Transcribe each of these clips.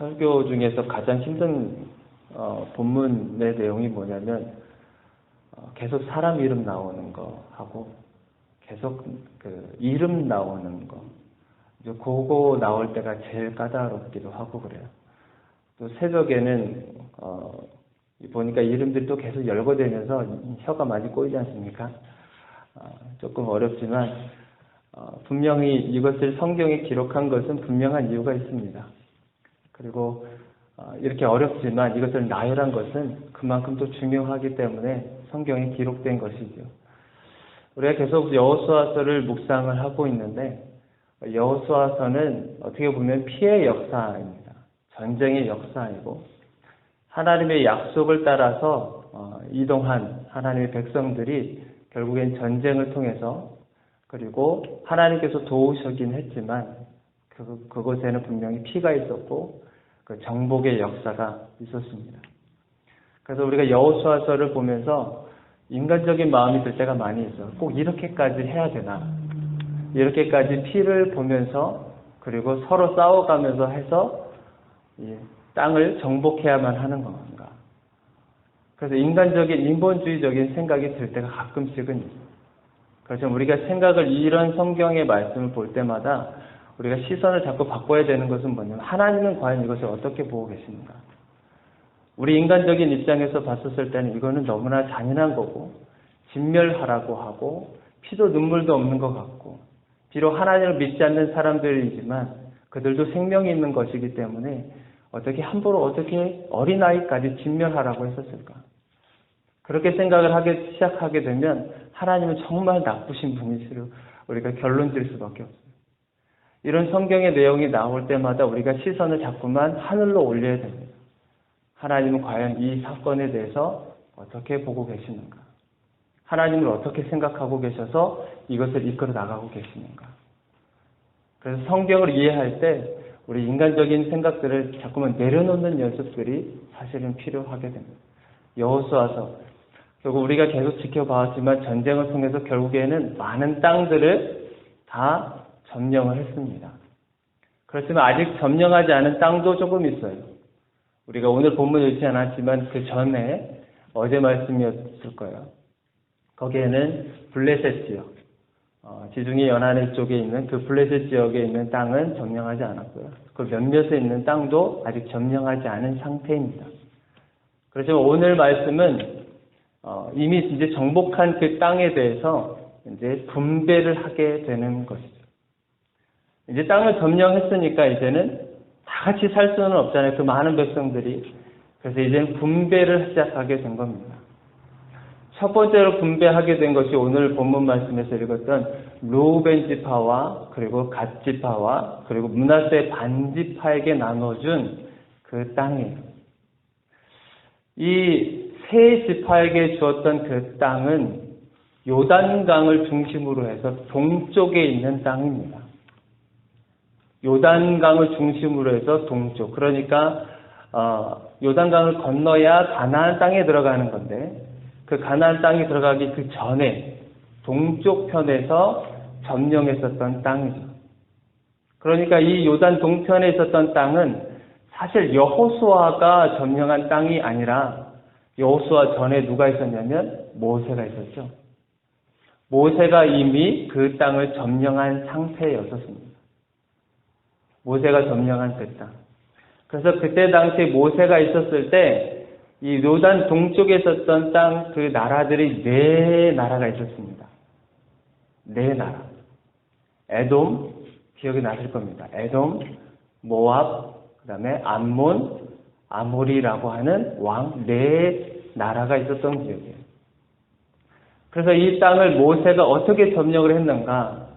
설교 중에서 가장 힘든 본문의 내용이 뭐냐면 계속 사람 이름 나오는 거 하고 계속 그 이름 나오는 거. 그거 나올 때가 제일 까다롭기도 하고 그래요. 또 새벽에는 보니까 이름들이 또 계속 열거되면서 혀가 많이 꼬이지 않습니까? 조금 어렵지만 분명히 이것을 성경에 기록한 것은 분명한 이유가 있습니다. 그리고 이렇게 어렵지만 이것을 나열한 것은 그만큼 또 중요하기 때문에 성경에 기록된 것이죠. 우리가 계속 여호수아서를 묵상을 하고 있는데 여호수아서는 어떻게 보면 피해 역사입니다. 전쟁의 역사이고 하나님의 약속을 따라서 이동한 하나님의 백성들이 결국엔 전쟁을 통해서 그리고 하나님께서 도우시긴 했지만 그곳에는 분명히 피가 있었고 그 정복의 역사가 있었습니다. 그래서 우리가 여호수아서를 보면서 인간적인 마음이 들 때가 많이 있어요. 꼭 이렇게까지 해야 되나? 이렇게까지 피를 보면서 그리고 서로 싸워가면서 해서 이 땅을 정복해야만 하는 건가? 그래서 인본주의적인 생각이 들 때가 가끔씩은 있어요. 그래서 우리가 생각을 이런 성경의 말씀을 볼 때마다 우리가 시선을 자꾸 바꿔야 되는 것은 뭐냐면 하나님은 과연 이것을 어떻게 보고 계십니까? 우리 인간적인 입장에서 봤었을 때는 이거는 너무나 잔인한 거고 진멸하라고 하고 피도 눈물도 없는 것 같고 비록 하나님을 믿지 않는 사람들이지만 그들도 생명이 있는 것이기 때문에 함부로 어떻게 어린아이까지 진멸하라고 했었을까? 그렇게 생각을 하기 시작하게 되면 하나님은 정말 나쁘신 분이시로 우리가 결론 질 수밖에 없어요. 이런 성경의 내용이 나올 때마다 우리가 시선을 자꾸만 하늘로 올려야 됩니다. 하나님은 과연 이 사건에 대해서 어떻게 보고 계시는가? 하나님을 어떻게 생각하고 계셔서 이것을 이끌어 나가고 계시는가? 그래서 성경을 이해할 때 우리 인간적인 생각들을 자꾸만 내려놓는 연습들이 사실은 필요하게 됩니다. 여호수아서 결국 우리가 계속 지켜봐왔지만 전쟁을 통해서 결국에는 많은 땅들을 다 점령을 했습니다. 그렇지만 아직 점령하지 않은 땅도 조금 있어요. 우리가 오늘 본문에 읽지 않았지만 그 전에 어제 말씀이었을 거예요. 거기에는 블레셋 지역, 지중해 연안해 쪽에 있는 그 블레셋 지역에 있는 땅은 점령하지 않았고요. 그 몇몇에 있는 땅도 아직 점령하지 않은 상태입니다. 그렇지만 오늘 말씀은 이미 이제 정복한 그 땅에 대해서 이제 분배를 하게 되는 것이죠. 이제 땅을 점령했으니까 이제는 다 같이 살 수는 없잖아요. 그 많은 백성들이. 그래서 이제는 분배를 시작하게 된 겁니다. 첫 번째로 분배하게 된 것이 오늘 본문 말씀에서 읽었던 르우벤 지파와 그리고 갓 지파와 그리고 므낫세 반 지파에게 나눠준 그 땅이에요. 이 세 지파에게 주었던 그 땅은 요단강을 중심으로 해서 동쪽에 있는 땅입니다. 요단강을 중심으로 해서 동쪽. 그러니까 요단강을 건너야 가나안 땅에 들어가는 건데 그 가나안 땅에 들어가기 그 전에 동쪽 편에서 점령했었던 땅이죠. 그러니까 이 요단 동편에 있었던 땅은 사실 여호수아가 점령한 땅이 아니라 여호수아 전에 누가 있었냐면 모세가 있었죠. 모세가 이미 그 땅을 점령한 상태였었습니다. 모세가 점령한 그 땅. 그래서 그때 당시 모세가 있었을 때 이 요단 동쪽에 있었던 땅 그 나라들이 네 나라가 있었습니다. 네 나라. 에돔, 기억이 나실 겁니다. 에돔, 모압, 그 다음에 암몬, 아모리라고 하는 왕 네 나라가 있었던 지역이에요. 그래서 이 땅을 모세가 어떻게 점령을 했는가?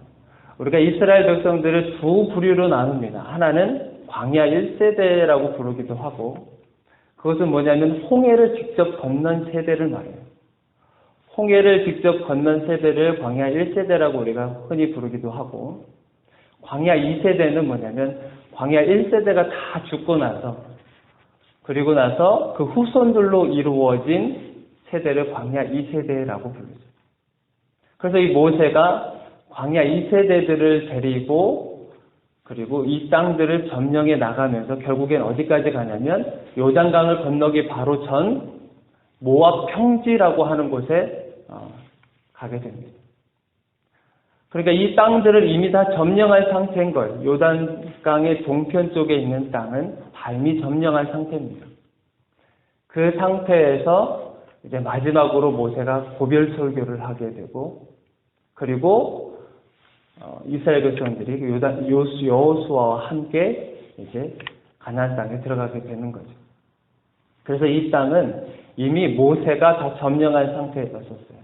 우리가 이스라엘 백성들을 두 부류로 나눕니다. 하나는 광야 1세대라고 부르기도 하고 그것은 뭐냐면 홍해를 직접 건넌 세대를 말해요. 홍해를 직접 건넌 세대를 광야 1세대라고 우리가 흔히 부르기도 하고 광야 2세대는 뭐냐면 광야 1세대가 다 죽고 나서 그리고 나서 그 후손들로 이루어진 세대를 광야 2세대라고 부르죠. 그래서 이 모세가 광야 2세대들을 데리고 그리고 이 땅들을 점령해 나가면서 결국엔 어디까지 가냐면 요단강을 건너기 바로 전 모압 평지라고 하는 곳에 가게 됩니다. 그러니까 이 땅들을 이미 다 점령한 상태인 거예요. 요단강의 동편 쪽에 있는 땅은 다 이미 점령한 상태입니다. 그 상태에서 이제 마지막으로 모세가 고별 설교를 하게 되고, 그리고 이스라엘 백성들이 여호수아와 함께 이제 가나안 땅에 들어가게 되는 거죠. 그래서 이 땅은 이미 모세가 다 점령한 상태였었어요.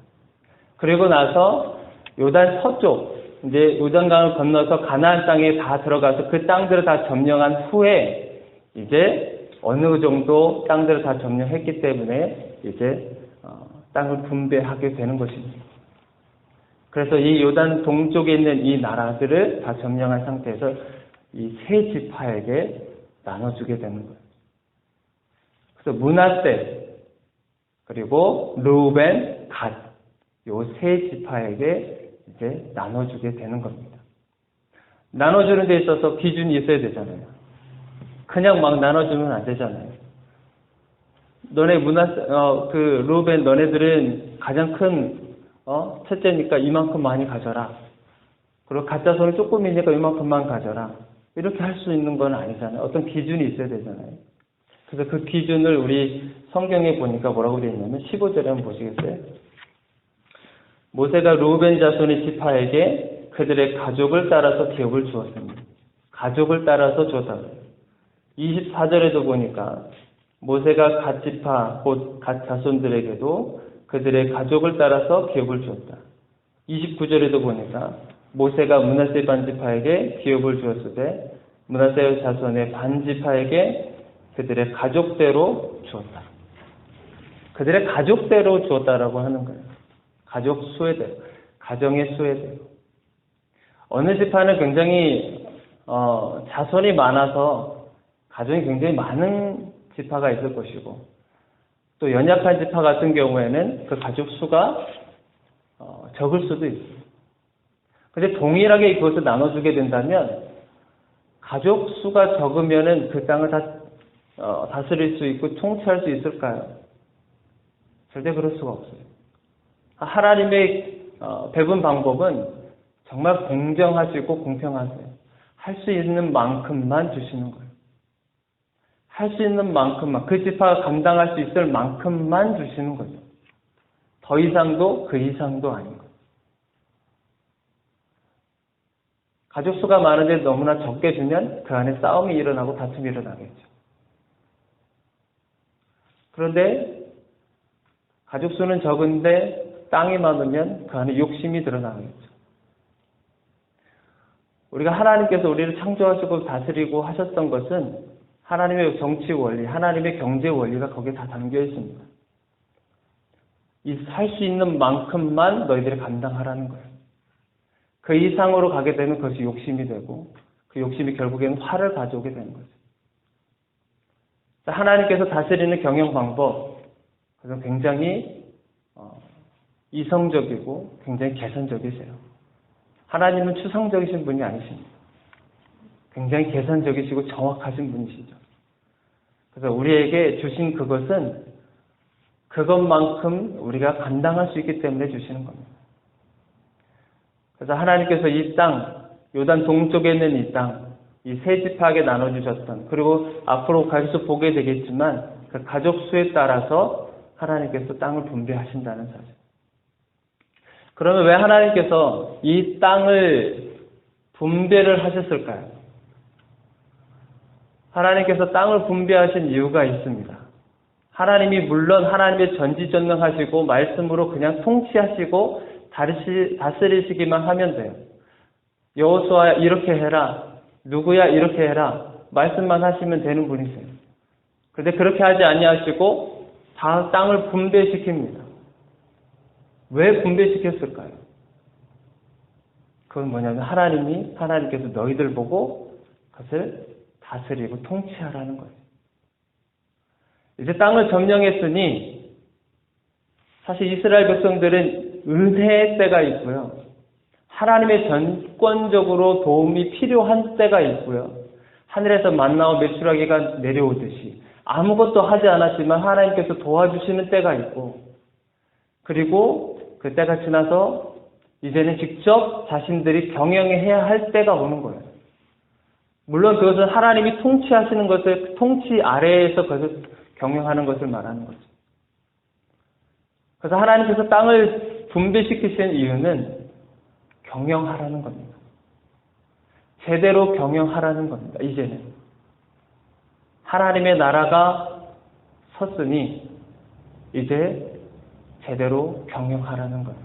그리고 나서 요단 서쪽, 이제 요단강을 건너서 가나안 땅에 다 들어가서 그 땅들을 다 점령한 후에 이제 어느 정도 땅들을 다 점령했기 때문에 이제 땅을 분배하게 되는 것입니다. 그래서 이 요단 동쪽에 있는 이 나라들을 다 점령한 상태에서 이 세 지파에게 나눠주게 되는 거예요. 그래서 므낫세, 그리고 르우벤, 갓, 요 세 지파에게 이제 나눠주게 되는 겁니다. 나눠주는 데 있어서 기준이 있어야 되잖아요. 그냥 막 나눠주면 안 되잖아요. 너네 르우벤 너네들은 가장 큰 첫째니까 이만큼 많이 가져라. 그리고 가짜 손은 조금이니까 이만큼만 가져라. 이렇게 할 수 있는 건 아니잖아요. 어떤 기준이 있어야 되잖아요. 그래서 그 기준을 우리 성경에 보니까 뭐라고 되어 있냐면 15절에 한번 보시겠어요? 모세가 르우벤 자손의 지파에게 그들의 가족을 따라서 기업을 주었습니다. 가족을 따라서 주었다. 24절에도 보니까 모세가 갓 지파 곧 갓 자손들에게도 그들의 가족을 따라서 기업을 주었다. 29절에도 보니까 모세가 므낫세 반지파에게 기업을 주었으되 므낫세 자손의 반지파에게 그들의 가족대로 주었다. 그들의 가족대로 주었다라고 하는 거예요. 가족 수에대로, 가정의 수에대로. 어느 지파는 굉장히 자손이 많아서 가정이 굉장히 많은 지파가 있을 것이고, 또 연약한 지파 같은 경우에는 그 가족 수가 적을 수도 있어요. 근데 동일하게 이것을 나눠주게 된다면 가족 수가 적으면은 그 땅을 다스릴 수 있고 통치할 수 있을까요? 절대 그럴 수가 없어요. 하나님의 배분 방법은 정말 공정하시고 공평하세요. 할 수 있는 만큼만 주시는 거예요. 할 수 있는 만큼만, 그 지파가 감당할 수 있을 만큼만 주시는 거죠. 더 이상도 그 이상도 아닌 거예요. 가족 수가 많은데 너무나 적게 주면 그 안에 싸움이 일어나고 다툼이 일어나겠죠. 그런데 가족 수는 적은데 땅이 많으면 그 안에 욕심이 드러나겠죠. 우리가 하나님께서 우리를 창조하시고 다스리고 하셨던 것은 하나님의 정치 원리, 하나님의 경제 원리가 거기에 다 담겨 있습니다. 이 할 수 있는 만큼만 너희들이 감당하라는 거예요. 그 이상으로 가게 되면 그것이 욕심이 되고 그 욕심이 결국에는 화를 가져오게 되는 거죠. 하나님께서 다스리는 경영 방법, 그래서 굉장히 이성적이고 굉장히 계산적이세요. 하나님은 추상적이신 분이 아니십니다. 굉장히 계산적이시고 정확하신 분이시죠. 그래서 우리에게 주신 그것은 그것만큼 우리가 감당할 수 있기 때문에 주시는 겁니다. 그래서 하나님께서 이 땅, 요단 동쪽에 있는 이 땅, 이 세 지파에게 나눠주셨던, 그리고 앞으로 계속 보게 되겠지만 그 가족 수에 따라서 하나님께서 땅을 분배하신다는 사실. 그러면 왜 하나님께서 이 땅을 분배를 하셨을까요? 하나님께서 땅을 분배하신 이유가 있습니다. 하나님이 물론 하나님의 전지전능하시고 말씀으로 그냥 통치하시고 다스리시기만 하면 돼요. 여호수아야 이렇게 해라, 누구야 이렇게 해라, 말씀만 하시면 되는 분이세요. 그런데 그렇게 하지 아니하시고 다 땅을 분배시킵니다. 왜 분배시켰을까요? 그건 뭐냐면 하나님께서 너희들 보고 그것을 다스리고 통치하라는 거예요. 이제 땅을 점령했으니 사실 이스라엘 백성들은 은혜의 때가 있고요. 하나님의 전권적으로 도움이 필요한 때가 있고요. 하늘에서 만나와 메추라기가 내려오듯이 아무것도 하지 않았지만 하나님께서 도와주시는 때가 있고, 그리고 그 때가 지나서 이제는 직접 자신들이 경영해야 할 때가 오는 거예요. 물론 그것은 하나님이 통치하시는 것을, 통치 아래에서 그것을 경영하는 것을 말하는 거죠. 그래서 하나님께서 땅을 분배시키신 이유는 경영하라는 겁니다. 제대로 경영하라는 겁니다. 이제는 하나님의 나라가 섰으니 이제 제대로 경영하라는 거예요.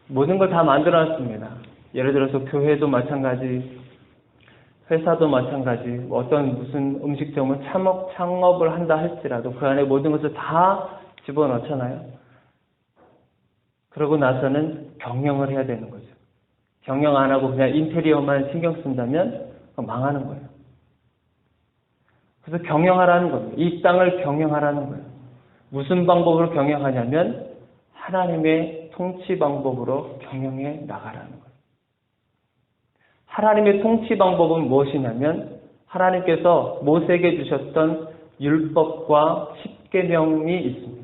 모든 걸 다 만들어놨습니다. 예를 들어서 교회도 마찬가지, 회사도 마찬가지, 어떤 무슨 음식점을 창업을 한다 할지라도 그 안에 모든 것을 다 집어넣잖아요. 그러고 나서는 경영을 해야 되는 거죠. 경영 안 하고 그냥 인테리어만 신경 쓴다면 망하는 거예요. 그래서 경영하라는 겁니다. 이 땅을 경영하라는 거예요. 무슨 방법으로 경영하냐면 하나님의 통치 방법으로 경영해 나가라는 거예요. 하나님의 통치 방법은 무엇이냐면 하나님께서 모세에게 주셨던 율법과 십계명이 있습니다.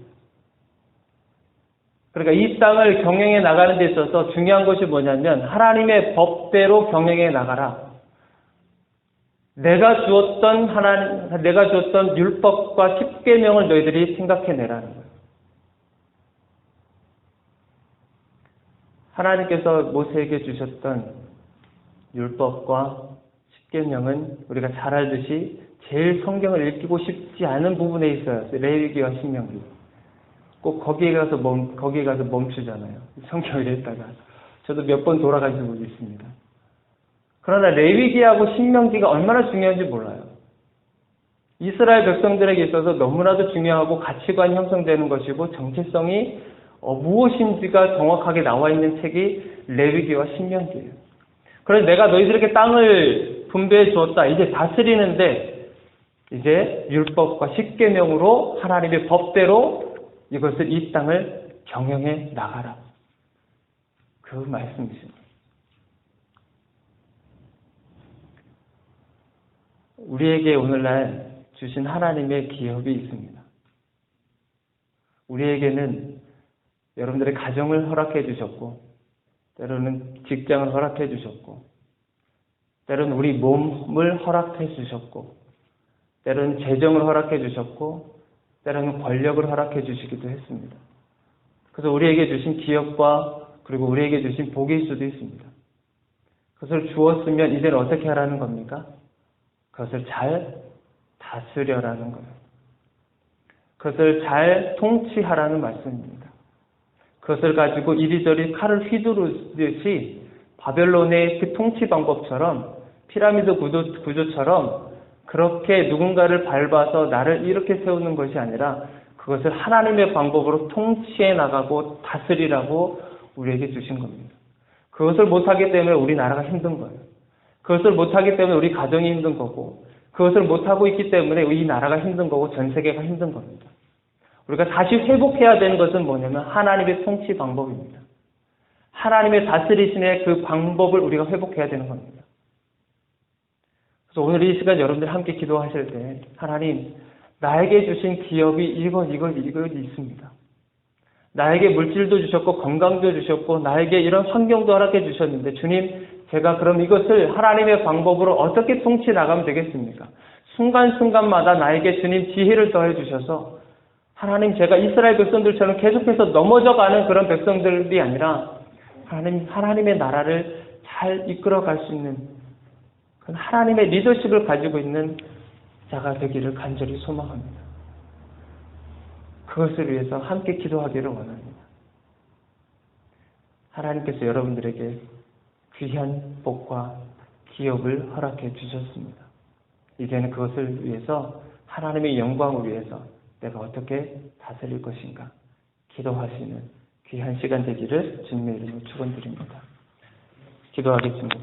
그러니까 이 땅을 경영해 나가는 데 있어서 중요한 것이 뭐냐면 하나님의 법대로 경영해 나가라. 내가 주었던 율법과 십계명을 너희들이 생각해내라는 거예요. 하나님께서 모세에게 주셨던 율법과 십계명은 우리가 잘 알듯이 제일 성경을 읽히고 싶지 않은 부분에 있어요. 레위기와 신명기. 꼭 거기에 가서 멈추잖아요. 성경을 읽다가. 저도 몇 번 돌아가지고 있습니다. 그러나 레위기하고 신명기가 얼마나 중요한지 몰라요. 이스라엘 백성들에게 있어서 너무나도 중요하고 가치관이 형성되는 것이고 정체성이 무엇인지가 정확하게 나와 있는 책이 레위기와 신명기예요. 그래서 내가 너희들에게 땅을 분배해 주었다. 이제 다스리는데 이제 율법과 십계명으로 하나님의 법대로 이것을 이 땅을 경영해 나가라. 그 말씀이십니다. 우리에게 오늘날 주신 하나님의 기업이 있습니다. 우리에게는 여러분들의 가정을 허락해 주셨고, 때로는 직장을 허락해 주셨고, 때로는 우리 몸을 허락해 주셨고, 때로는 재정을 허락해 주셨고, 때로는 권력을 허락해 주시기도 했습니다. 그래서 우리에게 주신 기업과 그리고 우리에게 주신 복일 수도 있습니다. 그것을 주었으면 이제는 어떻게 하라는 겁니까? 그것을 잘 다스려라는 거예요. 그것을 잘 통치하라는 말씀입니다. 그것을 가지고 이리저리 칼을 휘두르듯이 바벨론의 그 통치 방법처럼 피라미드 구조처럼 그렇게 누군가를 밟아서 나를 이렇게 세우는 것이 아니라 그것을 하나님의 방법으로 통치해 나가고 다스리라고 우리에게 주신 겁니다. 그것을 못하기 때문에 우리나라가 힘든 거예요. 그것을 못하기 때문에 우리 가정이 힘든 거고, 그것을 못하고 있기 때문에 이 나라가 힘든 거고 전 세계가 힘든 겁니다. 우리가 다시 회복해야 되는 것은 뭐냐면 하나님의 통치 방법입니다. 하나님의 다스리심의 그 방법을 우리가 회복해야 되는 겁니다. 그래서 오늘 이 시간 여러분들 함께 기도하실 때 하나님, 나에게 주신 기업이 이것 있습니다. 나에게 물질도 주셨고 건강도 주셨고 나에게 이런 환경도 허락해 주셨는데 주님, 제가 그럼 이것을 하나님의 방법으로 어떻게 통치 나가면 되겠습니까? 순간순간마다 나에게 주님 지혜를 더해 주셔서 하나님, 제가 이스라엘 백성들처럼 계속해서 넘어져가는 그런 백성들이 아니라 하나님의 나라를 잘 이끌어갈 수 있는 그런 하나님의 리더십을 가지고 있는 자가 되기를 간절히 소망합니다. 그것을 위해서 함께 기도하기를 원합니다. 하나님께서 여러분들에게 귀한 복과 기업을 허락해 주셨습니다. 이제는 그것을 위해서 하나님의 영광을 위해서 내가 어떻게 다스릴 것인가 기도하시는 귀한 시간 되기를 주님의 이름으로 축원드립니다. 기도하겠습니다.